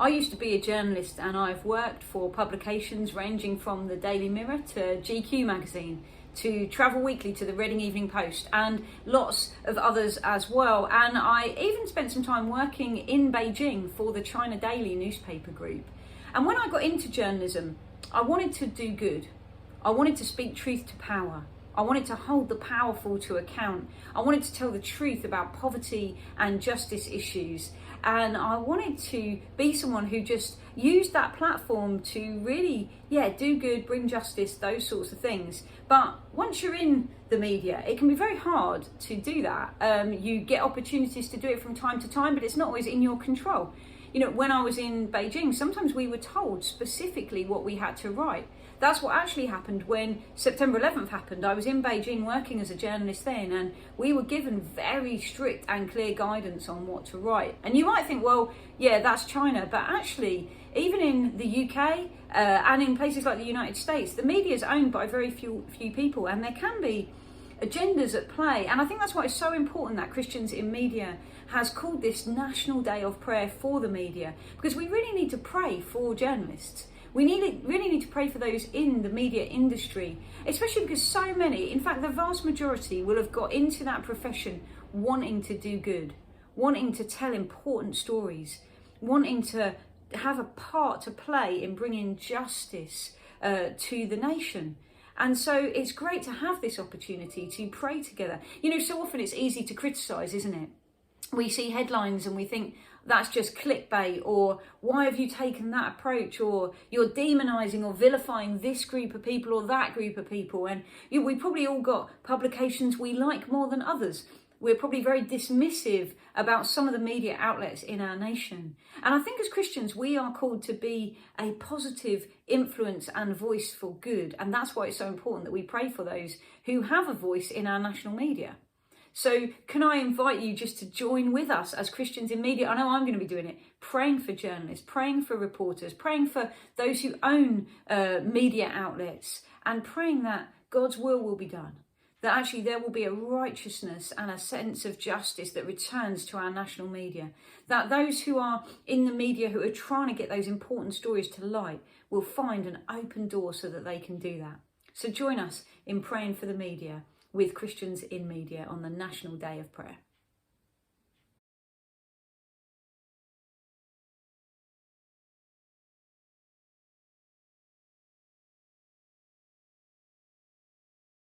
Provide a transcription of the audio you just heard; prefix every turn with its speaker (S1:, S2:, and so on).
S1: I used to be a journalist, and I've worked for publications ranging from the Daily Mirror to GQ magazine to Travel Weekly to the Reading Evening Post, and lots of others as well. And I even spent some time working in Beijing for the China Daily newspaper group. And when I got into journalism, I wanted to do good. I wanted to speak truth to power. I wanted to hold the powerful to account. I wanted to tell the truth about poverty and justice issues. And I wanted to be someone who just used that platform to really, do good, bring justice, those sorts of things. But once you're in the media, it can be very hard to do that. You get opportunities to do it from time to time, but it's not always in your control. You know, when I was in Beijing, sometimes we were told specifically what we had to write. That's what actually happened when September 11th happened. I was in Beijing working as a journalist then, and we were given very strict and clear guidance on what to write. And you might think, well, yeah, that's China. But actually, even in the UK and in places like the United States, the media is owned by very few people, and there can be agendas at play. And I think that's why it's so important that Christians in Media has called this National Day of Prayer for the media, because we really need to pray for journalists. We really need to pray for those in the media industry, especially because so many, in fact the vast majority, will have got into that profession wanting to do good, wanting to tell important stories, wanting to have a part to play in bringing justice to the nation. And so it's great to have this opportunity to pray together. You know, so often it's easy to criticise, isn't it? We see headlines and we think that's just clickbait, or why have you taken that approach, or you're demonising or vilifying this group of people or that group of people. And we probably all got publications we like more than others. We're probably very dismissive about some of the media outlets in our nation. And I think as Christians, we are called to be a positive influence and voice for good. And that's why it's so important that we pray for those who have a voice in our national media. So can I invite you just to join with us as Christians in media? I know I'm going to be doing it, praying for journalists, praying for reporters, praying for those who own media outlets, and praying that God's will be done. That actually there will be a righteousness and a sense of justice that returns to our national media. That those who are in the media who are trying to get those important stories to light will find an open door so that they can do that. So join us in praying for the media with Christians in Media on the National Day of Prayer.